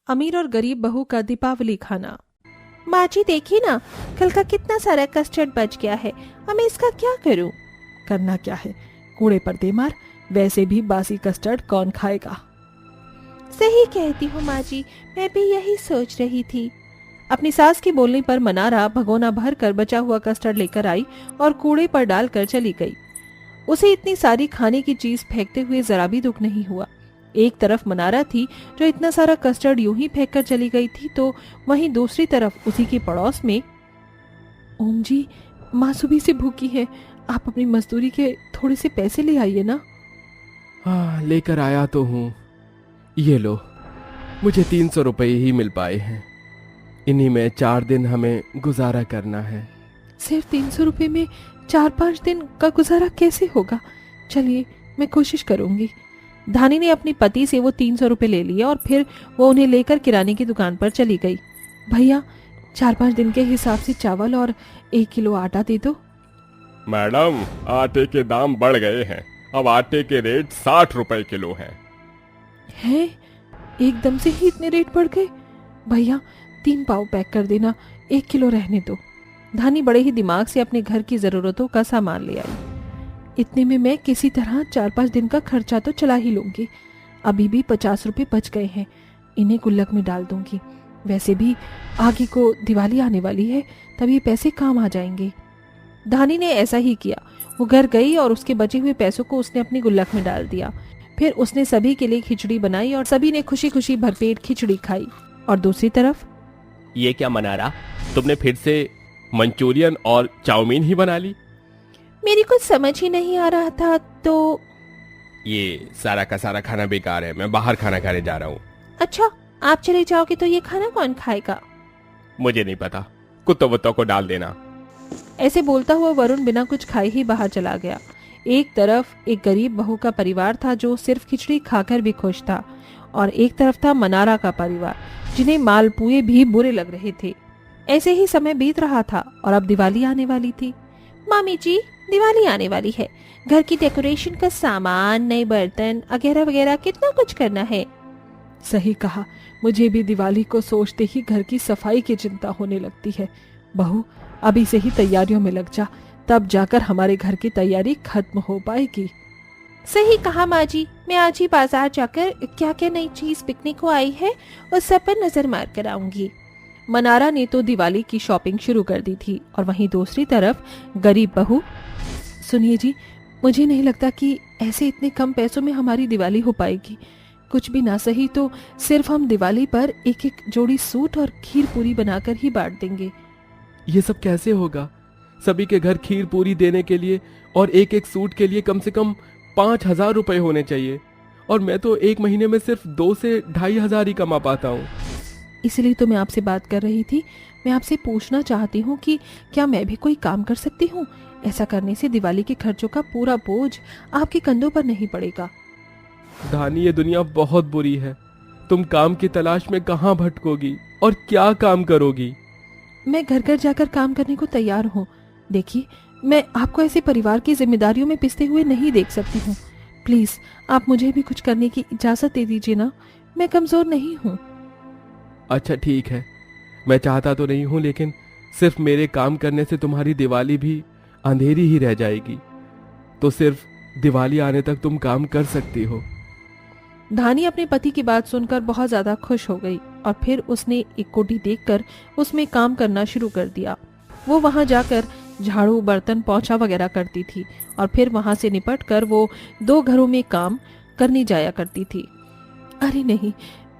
अमीर और गरीब बहू का दीपावली खाना। माँ जी देखिए ना, कल का कितना सारा कस्टर्ड बच गया है, अब मैं इसका क्या करूं? करना क्या है, कूड़े पर दे मार, वैसे भी बासी कस्टर्ड कौन खाएगा। सही कहती हूँ माँ जी, मैं भी यही सोच रही थी। अपनी सास के बोलने पर मनारा भगोना भर कर बचा हुआ कस्टर्ड लेकर आई और कूड़े पर डालकर चली गई। उसे इतनी सारी खाने की चीज फेंकते हुए जरा भी दुख नहीं हुआ। एक तरफ मनारा थी जो इतना सारा कस्टर्ड यूं ही फेंक कर चली गई थी, तो वहीं दूसरी तरफ उसी के पड़ोस में ओम जी, माँ सुबह से भूखी है, आप अपनी मजदूरी के थोड़े से पैसे ले आइए ना। हाँ, लेकर आया तो हूँ। ये लो, मुझे 300 रुपये ही मिल पाए हैं। इन्हीं में 4 दिन हमें गुजारा करना है। सिर्फ 300 रुपये में 4-5 दिन का गुजारा कैसे होगा? चलिए, मैं कोशिश करूंगी। धानी ने अपने पति से वो 300 रुपये ले लिए और फिर वो उन्हें लेकर किराने की दुकान पर चली गई। भैया, 4-5 दिन के हिसाब से चावल और 1 किलो आटा दे दो। मैडम, आटे के दाम बढ़ गए हैं, अब आटे के रेट 60 रुपए किलो हैं। हैं? एकदम से ही इतने रेट बढ़ गए? भैया, 3 पाव पैक कर देना, 1 किलो रहने दो। धानी बड़े ही दिमाग से अपने घर की जरूरतों का सामान ले आई। इतने में मैं किसी तरह 4-5 दिन का खर्चा तो चला ही लूंगी। अभी भी 50 रुपये बच गए हैं, इन्हें गुल्लक में डाल दूंगी। वैसे भी आगे को दिवाली आने वाली है, तब ये पैसे काम आ जाएंगे। धानी ने ऐसा ही किया। वो घर गई और उसके बचे हुए पैसों को उसने अपनी गुल्लक में डाल दिया। फिर उसने सभी के लिए खिचड़ी बनाई और सभी ने खुशी खुशी भरपेट खिचड़ी खाई। और दूसरी तरफ, ये क्या मनारा, तुमने फिर से मंचूरियन और चाउमीन ही बना ली? मेरी कुछ समझ ही नहीं आ रहा था, तो ये सारा का सारा खाना बेकार है, मैं बाहर खाना खाने जा रहा हूँ। अच्छा, आप चले जाओगे तो ये खाना कौन खाएगा? मुझे नहीं पता, कुत्तों वुत्तों को डाल देना। ऐसे बोलता हुआ वरुण बिना कुछ खाए ही बाहर चला गया। एक तरफ एक गरीब बहू का परिवार था जो सिर्फ खिचड़ी खाकर भी खुश था, और एक तरफ था मनारा का परिवार जिन्हें मालपुए भी बुरे लग रहे थे। ऐसे ही समय बीत रहा था और अब दिवाली आने वाली थी। मामी जी, दिवाली आने वाली है, घर की डेकोरेशन का सामान, नए बर्तन वगैरह वगैरह कितना कुछ करना है। सही कहा, मुझे भी दिवाली को सोचते ही घर की सफाई की चिंता होने लगती है। बहू, अभी से ही तैयारियों में लग जा, तब जाकर हमारे घर की तैयारी खत्म हो पाएगी। सही कहा माँ जी, मैं आज ही बाजार जाकर क्या क्या नई चीज बिकने को आई है उस सब पर नजर मार कर आऊंगी। मनारा ने तो दिवाली की शॉपिंग शुरू कर दी थी और वहीं दूसरी तरफ गरीब बहू, सुनिए जी, मुझे नहीं लगता कि ऐसे इतने कम पैसों में हमारी दिवाली हो पाएगी। कुछ भी ना सही तो सिर्फ हम दिवाली पर एक एक जोड़ी सूट और खीर पूरी बनाकर ही बांट देंगे। ये सब कैसे होगा? सभी के घर खीर पूरी देने के लिए और एक एक सूट के लिए कम से कम 5,000 रुपए होने चाहिए, और मैं तो एक महीने में सिर्फ 2 से 2,500 ही कमा पाता हूँ। इसलिए तो मैं आपसे बात कर रही थी। मैं आपसे पूछना चाहती हूँ कि क्या मैं भी कोई काम कर सकती हूँ? ऐसा करने से दिवाली के खर्चों का पूरा बोझ आपके कंधों पर नहीं पड़ेगा। धानी, ये दुनिया बहुत बुरी है। तुम काम की तलाश में कहाँ भटकोगी और क्या काम करोगी? मैं घर घर जाकर काम करने को तैयार हूँ। देखिए, मैं आपको ऐसे परिवार की जिम्मेदारियों में पिसते हुए नहीं देख सकती हूँ। प्लीज, आप मुझे भी कुछ करने की इजाजत दे दीजिए ना, मैं कमजोर नहीं हूँ। अच्छा ठीक है, मैं चाहता तो नहीं हूँ, लेकिन सिर्फ मेरे काम करने से तुम्हारी दिवाली भी अंधेरी ही रह जाएगी। तो सिर्फ दिवाली आने तक तुम काम कर सकती हो। धानी अपने पति की बात सुनकर बहुत ज्यादा खुश हो गई और फिर उसने एक कोठी देखकर उसमें काम करना शुरू कर दिया। वो वहां जाकर झाड़ू, बर्तन, पोंछा वगैरह करती थी और फिर वहां से निपट कर वो 2 घरों में काम करने जाया करती थी। अरे नहीं,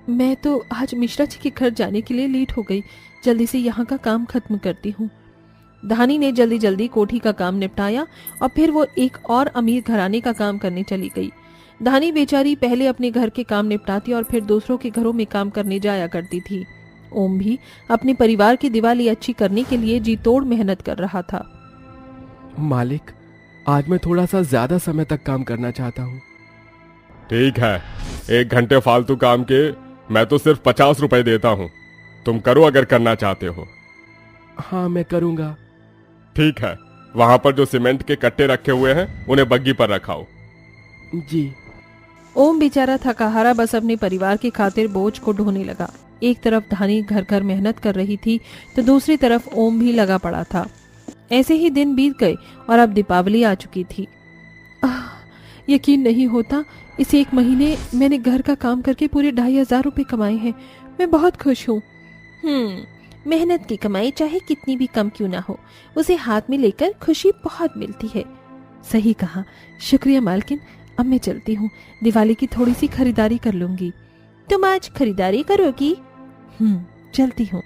मैं तो आज मिश्रा जी के घर जाने के लिए लेट हो गई। जल्दी से यहाँ का काम खत्म करती हूँ। धानी ने जल्दी जल्दी कोठी का काम निपटाया और फिर वो एक और अमीर घराने का काम करने चली गई। धानी बेचारी पहले अपने घर के काम निपटाती और फिर दूसरों के घरों में काम करने जाया करती थी। ओम भी अपने परिवार की दिवाली अच्छी करने के लिए जी तोड़ मेहनत कर रहा था। मालिक, आज मैं थोड़ा सा ज्यादा समय तक काम करना चाहता हूँ। ठीक है, 1 घंटे फालतू काम के मैं तो सिर्फ 50 रुपए देता हूँ। तुम करो अगर करना चाहते हो। हाँ, मैं करूँगा। ठीक है, वहां पर जो सीमेंट के कट्टे रखे हुए हैं उन्हें बग्गी पर रखाओ। जी। ओम बेचारा थकाहारा बस अपने परिवार की खातिर बोझ को ढोने लगा। एक तरफ धानी घर घर मेहनत कर रही थी तो दूसरी तरफ ओम भी लगा पड़ा था। ऐसे ही दिन बीत गए और अब दीपावली आ चुकी थी। यकीन नहीं होता, इस एक महीने मैंने घर का काम करके पूरे 2500 रुपए कमाए हैं। मैं बहुत खुश हूँ। मेहनत की कमाई चाहे कितनी भी कम क्यों ना हो, उसे हाथ में लेकर खुशी बहुत मिलती है। सही कहा, शुक्रिया मालकिन। अब मैं चलती हूँ, दिवाली की थोड़ी सी खरीदारी कर लूंगी। तुम आज खरीदारी करोगी? चलती हूँ।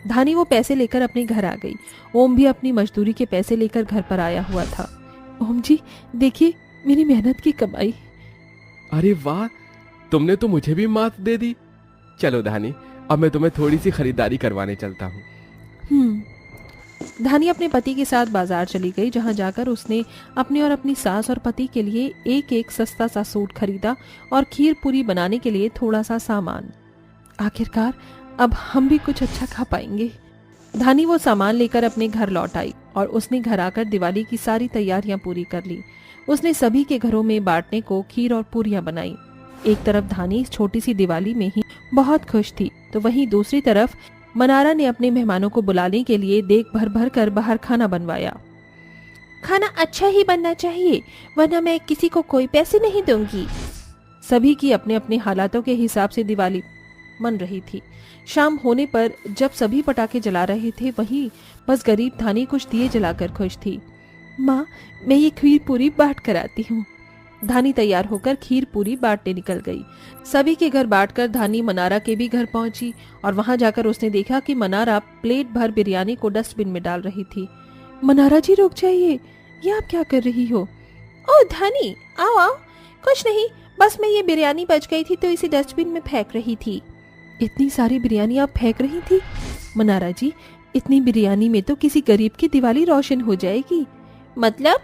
धानी वो पैसे लेकर अपने घर आ गई। ओम भी अपनी मजदूरी के पैसे लेकर घर पर आया हुआ था। ओम जी, देखिए मेरी मेहनत की कमाई। अरे वाह, तुमने तो मुझे भी मात दे दी। चलो धानी, अब मैं तुम्हें थोड़ी सी खरीदारी करवाने चलता हूँ। धानी अपने पति के साथ बाजार चली गई, जहां जाकर उसने अपने और अपनी सास और पति के लिए एक एक सस्ता सा सूट खरीदा और खीर पूरी बनाने के लिए थोड़ा सा सामान। आखिरकार अब हम भी कुछ अच्छा खा पाएंगे। धानी वो सामान लेकर अपने घर लौट आई और उसने घर आकर दिवाली की सारी तैयारियां पूरी कर ली। उसने सभी के घरों में बांटने को खीर और पूरियां बनाई। एक तरफ धानी इस छोटी सी दिवाली में ही बहुत खुश थी, तो वहीं दूसरी तरफ मनारा ने अपने मेहमानों को बुलाने के लिए देग भर भर कर बाहर खाना बनवाया। खाना अच्छा ही बनना चाहिए, वरना मैं किसी को कोई पैसे नहीं दूंगी। सभी की अपने अपने हालातों के हिसाब से दिवाली मन रही थी। शाम होने पर जब सभी पटाखे जला रहे थे, वहीं बस गरीब धानी कुछ दिए जलाकर खुश थी। माँ, मैं ये खीर पूरी बांट कर आती हूँ। धानी तैयार होकर खीर पूरी बांटने निकल गई। सभी के घर बांटकर धानी मनारा के भी घर पहुंची और वहां जाकर उसने देखा कि मनारा प्लेट भर बिरयानी को डस्टबिन में डाल रही थी। मनारा जी, रुक जाइए, ये आप क्या कर रही हो? ओ धानी, आओ आओ। कुछ नहीं, बस मैं ये बिरयानी बच गई थी तो इसे डस्टबिन में फेंक रही थी। इतनी सारी बिरयानी आप फेंक रही थी? मनारा जी, इतनी बिरयानी में तो किसी गरीब की दिवाली रोशन हो जाएगी। मतलब?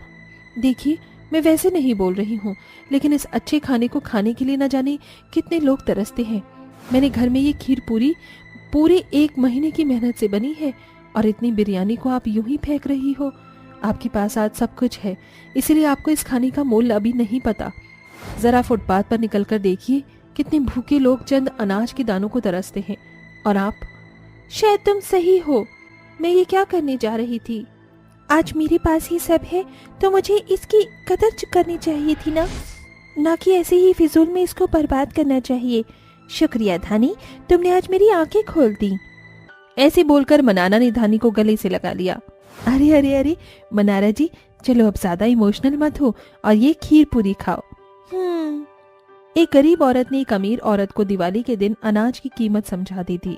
देखिए, मैं वैसे नहीं बोल रही हूँ, लेकिन इस अच्छे खाने को खाने के लिए न जाने कितने लोग तरसते हैं। मैंने घर में ये खीर पूरी पूरे 1 महीने की मेहनत से बनी है और इतनी बिरयानी को आप यूं ही फेंक रही हो। आपके पास आज सब कुछ है, इसलिए आपको इस खाने का मोल अभी नहीं पता। जरा फुटपाथ पर निकलकर देखिए, कितने भूखे लोग चंद अनाज के दानों को तरसते हैं। और आप? शायद तुम सही हो। मैं ये क्या करने जा रही थी? आज मेरे पास ही सब है तो मुझे इसकी कदर करनी चाहिए थी ना कि ऐसे ही फिजूल में इसको बर्बाद करना चाहिए। शुक्रिया धानी, तुमने आज मेरी आंखें खोल दी। ऐसे बोलकर मनारा ने धानी को गले से लगा लिया। अरे अरे अरे मनारा जी, चलो अब ज्यादा इमोशनल मत हो और ये खीर पूरी खाओ। एक गरीब औरत ने एक अमीर औरत को दिवाली के दिन अनाज की कीमत समझा दी थी।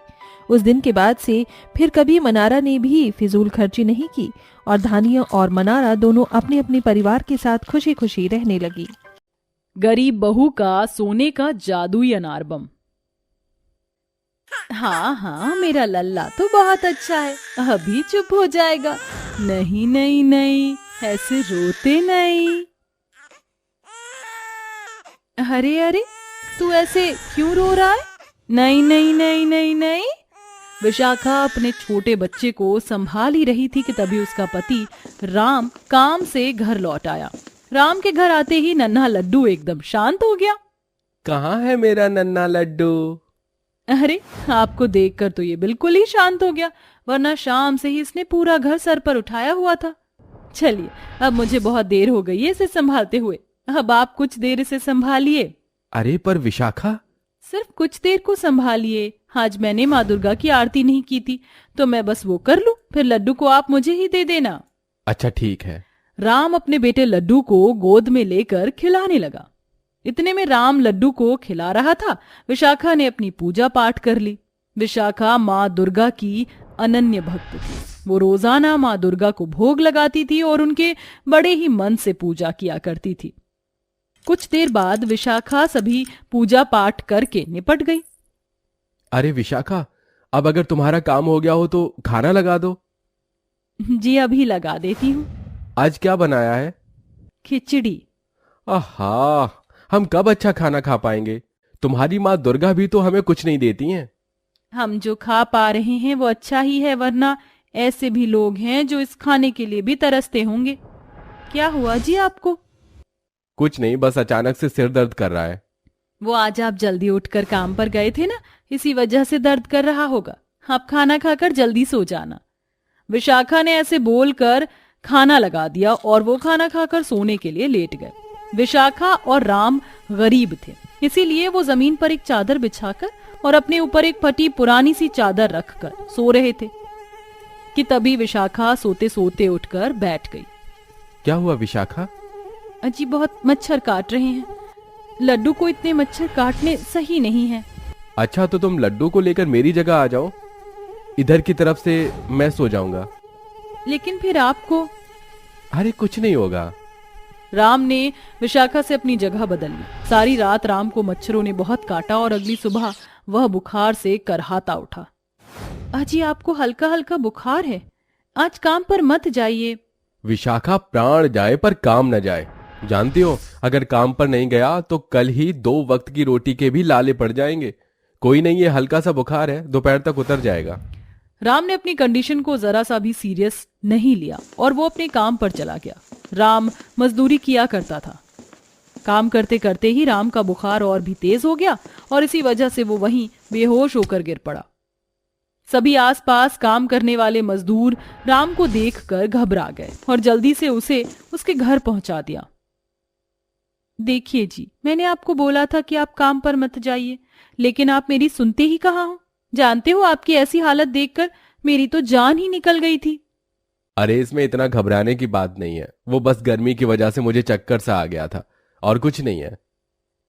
उस दिन के बाद से फिर कभी मनारा ने भी फिजूल खर्ची नहीं की और धानी और मनारा दोनों अपने अपने परिवार के साथ खुशी खुशी रहने लगी। गरीब बहू का सोने का जादुई अनार बम। हाँ हाँ, मेरा लल्ला तो बहुत अच्छा है, अभी चुप हो जाएगा। नहीं नहीं नहीं, ऐसे रोते नहीं। अरे अरे, तू ऐसे क्यों रो रहा है? नहीं नहीं नहीं नहीं नहीं। विशाखा अपने छोटे बच्चे को संभाल ही रही थी कि तभी उसका पति राम काम से घर लौट आया। राम के घर आते ही नन्हा लड्डू एकदम शांत हो गया। कहाँ है मेरा नन्हा लड्डू? अरे, आपको देखकर तो ये बिल्कुल ही शांत हो गया, वरना शाम से ही इसने पूरा घर सर पर उठाया हुआ था। चलिए, अब मुझे बहुत देर हो गई है इसे संभालते हुए, अब आप कुछ देर इसे संभालिए। अरे पर विशाखा, सिर्फ कुछ देर को संभालिए। आज मैंने माँ दुर्गा की आरती नहीं की थी तो मैं बस वो कर लूं, फिर लड्डू को आप मुझे ही दे देना। अच्छा ठीक है। राम अपने बेटे लड्डू को गोद में लेकर खिलाने लगा। इतने में राम लड्डू को खिला रहा था, विशाखा ने अपनी पूजा पाठ कर ली। विशाखा माँ दुर्गा की अनन्य भक्त थी। वो रोजाना माँ दुर्गा को भोग लगाती थी और उनके बड़े ही मन से पूजा किया करती थी। कुछ देर बाद विशाखा सभी पूजा पाठ करके निपट गई। अरे विशाखा, अब अगर तुम्हारा काम हो गया हो तो खाना लगा दो। जी अभी लगा देती हूँ। आज क्या बनाया है? खिचड़ी। आहा, हम कब अच्छा खाना खा पाएंगे? तुम्हारी माँ दुर्गा भी तो हमें कुछ नहीं देती हैं। हम जो खा पा रहे हैं वो अच्छा ही है, वरना ऐसे भी लोग हैं जो इस खाने के लिए भी तरसते होंगे। क्या हुआ जी आपको? कुछ नहीं, बस अचानक से सिर दर्द कर रहा है। वो आज आप जल्दी उठकर काम पर गए थे ना, इसी वजह से दर्द कर रहा होगा। आप खाना खाकर जल्दी सो जाना। विशाखा ने ऐसे बोलकर खाना लगा दिया और वो खाना खाकर सोने के लिए लेट गए। विशाखा और राम गरीब थे, इसीलिए वो जमीन पर एक चादर बिछाकर और अपने ऊपर एक फटी पुरानी सी चादर रखकर सो रहे थे कि तभी विशाखा सोते सोते उठकर बैठ गई। क्या हुआ विशाखा? अजी बहुत मच्छर काट रहे हैं। लड्डू को इतने मच्छर काटने सही नहीं है। अच्छा, तो तुम लड्डू को लेकर मेरी जगह आ जाओ, इधर की तरफ से मैं सो जाऊंगा। लेकिन फिर आपको। अरे कुछ नहीं होगा। राम ने विशाखा से अपनी जगह बदल ली। सारी रात राम को मच्छरों ने बहुत काटा और अगली सुबह वह बुखार से करहाता उठा। अजी आपको हल्का हल्का बुखार है, आज काम पर मत जाइए। विशाखा, प्राण जाए पर काम न जाए। जानती हो, अगर काम पर नहीं गया तो कल ही 2 वक्त की रोटी के भी लाले पड़ जाएंगे। कोई नहीं, ये हल्का सा बुखार है, दोपहर तक उतर जाएगा। राम ने अपनी कंडीशन को जरा सा भी सीरियस नहीं लिया और वो अपने काम पर चला गया। राम मजदूरी किया करता था। काम करते करते ही राम का बुखार और भी तेज हो गया और इसी वजह से वो वहीं बेहोश होकर गिर पड़ा। सभी आसपास काम करने वाले मजदूर राम को देखकर घबरा गए और जल्दी से उसे उसके घर पहुंचा दिया। देखिए जी, मैंने आपको बोला था कि आप काम पर मत जाइए, लेकिन आप मेरी सुनते ही कहाँ हो। जानते हो, आपकी ऐसी हालत देखकर मेरी तो जान ही निकल गई थी। अरे इसमें इतना घबराने की बात नहीं है, वो बस गर्मी की वजह से मुझे चक्कर सा आ गया था और कुछ नहीं है।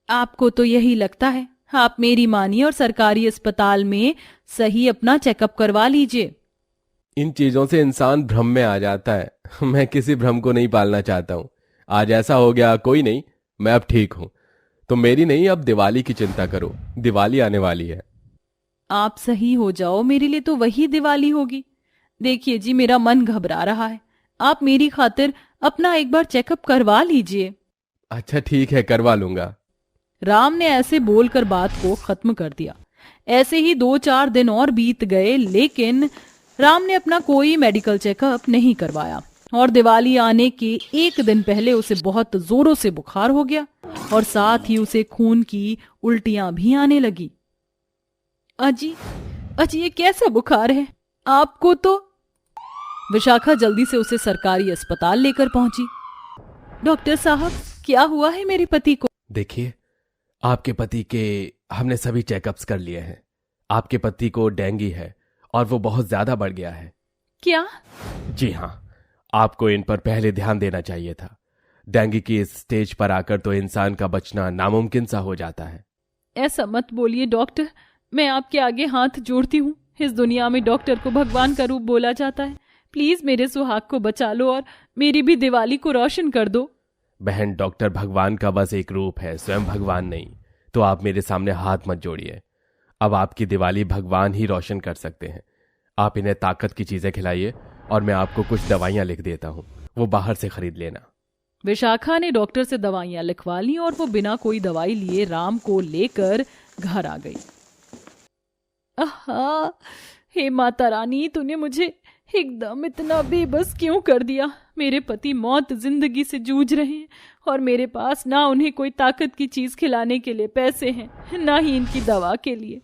आपको तो यही लगता है। आप मेरी मानिए और सरकारी अस्पताल में सही अपना चेकअप करवा लीजिए। इन चीजों से इंसान भ्रम में आ जाता है। मैं किसी भ्रम को नहीं पालना चाहता हूँ। आज ऐसा हो गया, कोई नहीं, मैं अब ठीक हूं। तो मेरी नहीं, अब दिवाली की चिंता करो, दिवाली आने वाली है। आप सही हो जाओ, मेरे लिए तो वही दिवाली होगी। देखिए जी, मेरा मन घबरा रहा है, आप मेरी खातिर अपना एक बार चेकअप करवा लीजिए। अच्छा ठीक है, करवा लूंगा। राम ने ऐसे बोलकर बात को खत्म कर दिया। ऐसे ही 2-4 दिन और बीत गए, लेकिन राम ने अपना कोई मेडिकल चेकअप नहीं करवाया और दिवाली आने के 1 दिन पहले उसे बहुत जोरों से बुखार हो गया और साथ ही उसे खून की उल्टियां भी आने लगी। अजी ये कैसा बुखार है आपको? तो विशाखा जल्दी से उसे सरकारी अस्पताल लेकर पहुंची। डॉक्टर साहब, क्या हुआ है मेरे पति को? देखिए, आपके पति के हमने सभी चेकअप्स कर लिए हैं। आपके पति को डेंगू है और वो बहुत ज्यादा बढ़ गया है। क्या? जी हाँ, आपको इन पर पहले ध्यान देना चाहिए था। डेंगू की इस स्टेज पर आकर तो इंसान का बचना नामुमकिन सा हो जाता है। ऐसा मत बोलिए डॉक्टर, मैं आपके आगे हाथ जोड़ती हूँ। इस दुनिया में डॉक्टर को भगवान का रूप बोला जाता है। प्लीज मेरे सुहाग को बचा लो और मेरी भी दिवाली को रोशन कर दो। बहन, डॉक्टर भगवान का बस एक रूप है, स्वयं भगवान नहीं। तो आप मेरे सामने हाथ मत जोड़िए। अब आपकी दिवाली भगवान ही रोशन कर सकते हैं। आप इन्हें ताकत की चीजें खिलाइए और मैं आपको कुछ दवाइयां लिख देता हूँ, वो बाहर से खरीद लेना। विशाखा ने डॉक्टर से दवाइयां लिखवा ली और वो बिना कोई दवाई लिए राम को लेकर घर आ गई। आहा, हे माता रानी, तूने मुझे एकदम इतना बेबस क्यों कर दिया? मेरे पति मौत जिंदगी से जूझ रहे हैं और मेरे पास ना उन्हें कोई ताकत की चीज खिलाने के लिए पैसे हैं, ना ही इनकी दवा के लिए।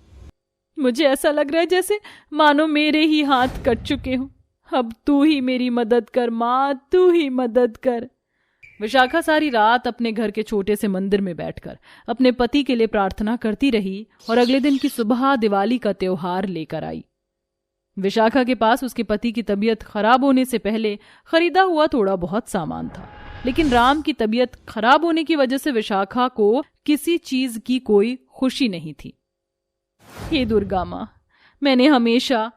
मुझे ऐसा लग रहा है जैसे मानो मेरे ही हाथ कट चुके हों। अब तू ही मेरी मदद कर माँ, तू ही मदद कर। विशाखा सारी रात अपने घर के छोटे से मंदिर में बैठकर अपने पति के लिए प्रार्थना करती रही और अगले दिन की सुबह दिवाली का त्योहार लेकर आई। विशाखा के पास उसके पति की तबीयत खराब होने से पहले खरीदा हुआ थोड़ा बहुत सामान था, लेकिन राम की तबीयत खराब होने की वजह से विशाखा को किसी चीज की कोई खुशी नहीं थी। हे दुर्गा माँ, मैंने हमेशा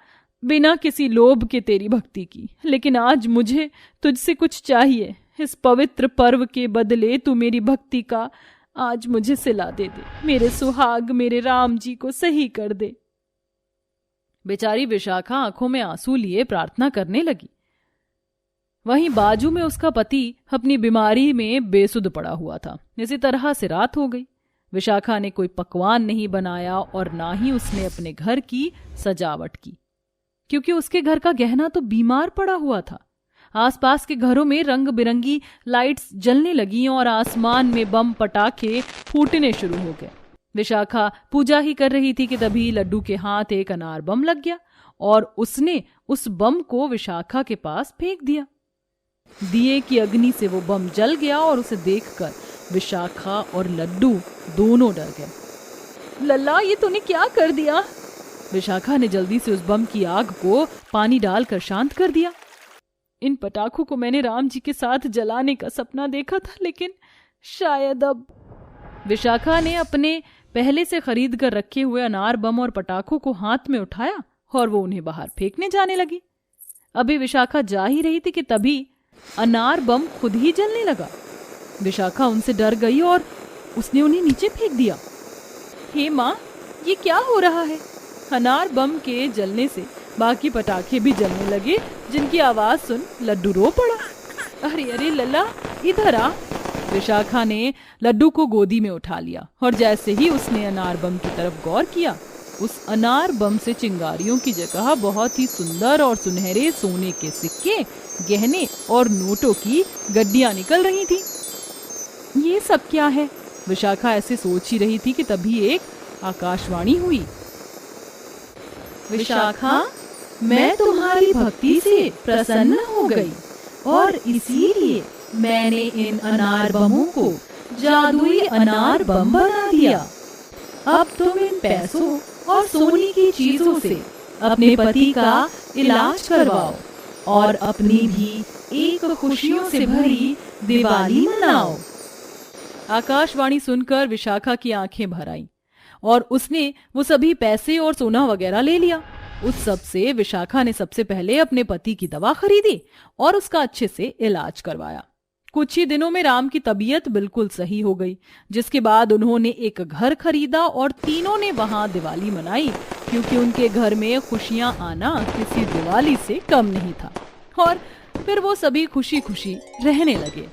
बिना किसी लोभ के तेरी भक्ति की, लेकिन आज मुझे तुझसे कुछ चाहिए। इस पवित्र पर्व के बदले तू मेरी भक्ति का आज मुझे सिला दे। मेरे सुहाग, मेरे राम जी को सही कर दे। बेचारी विशाखा आंखों में आंसू लिए प्रार्थना करने लगी। वहीं बाजू में उसका पति अपनी बीमारी में बेसुध पड़ा हुआ था। इसी तरह से रात हो गई। विशाखा ने कोई पकवान नहीं बनाया और ना ही उसने अपने घर की सजावट की, क्योंकि उसके घर का गहना तो बीमार पड़ा हुआ था। आसपास के घरों में रंग बिरंगी लाइट्स जलने लगी और आसमान में बम पटाखे फूटने शुरू हो गए। विशाखा पूजा ही कर रही थी कि तभी लड्डू के हाथ एक अनार बम लग गया और उसने उस बम को विशाखा के पास फेंक दिया। दिए की अग्नि से वो बम जल गया और उसे देखकर विशाखा और लड्डू दोनों डर गए। लल्ला, ये तूने क्या कर दिया? विशाखा ने जल्दी से उस बम की आग को पानी डालकर शांत कर दिया। इन पटाखों को मैंने राम जी के साथ जलाने का सपना देखा था, लेकिन शायद अब। विशाखा ने अपने पहले से खरीद कर रखे हुए अनार बम और पटाखों को हाथ में उठाया और वो उन्हें बाहर फेंकने जाने लगी। अभी विशाखा जा ही रही थी कि तभी अनार बम खुद ही जलने लगा। विशाखा उनसे डर गई और उसने उन्हें नीचे फेंक दिया। हे माँ, ये क्या हो रहा है? अनार बम के जलने से बाकी पटाखे भी जलने लगे, जिनकी आवाज सुन लड्डू रो पड़ा। अरे अरे लल्ला, इधर आ। विशाखा ने लड्डू को गोदी में उठा लिया और जैसे ही उसने अनार बम की तरफ गौर किया, उस अनार बम से चिंगारियों की जगह बहुत ही सुंदर और सुनहरे सोने के सिक्के, गहने और नोटों की गड्डियां निकल रही थी। ये सब क्या है? विशाखा ऐसे सोच ही रही थी कि तभी एक आकाशवाणी हुई। विशाखा, मैं तुम्हारी भक्ति से प्रसन्न हो गई और इसीलिए मैंने इन अनार बमों को जादुई अनार बम बना दिया। अब तुम इन पैसों और सोने की चीजों से अपने पति का इलाज करवाओ और अपनी भी एक खुशियों से भरी दिवाली मनाओ। आकाशवाणी सुनकर विशाखा की आंखें भर आईं और उसने वो सभी पैसे और सोना वगैरह ले लिया। उस सब से विशाखा ने सबसे पहले अपने पति की दवा खरीदी और उसका अच्छे से इलाज करवाया। कुछ ही दिनों में राम की तबीयत बिल्कुल सही हो गई, जिसके बाद उन्होंने एक घर खरीदा और तीनों ने वहां दिवाली मनाई, क्योंकि उनके घर में खुशियां आना किसी दिवाली से कम नहीं था। और फिर वो सभी खुशी खुशी रहने लगे।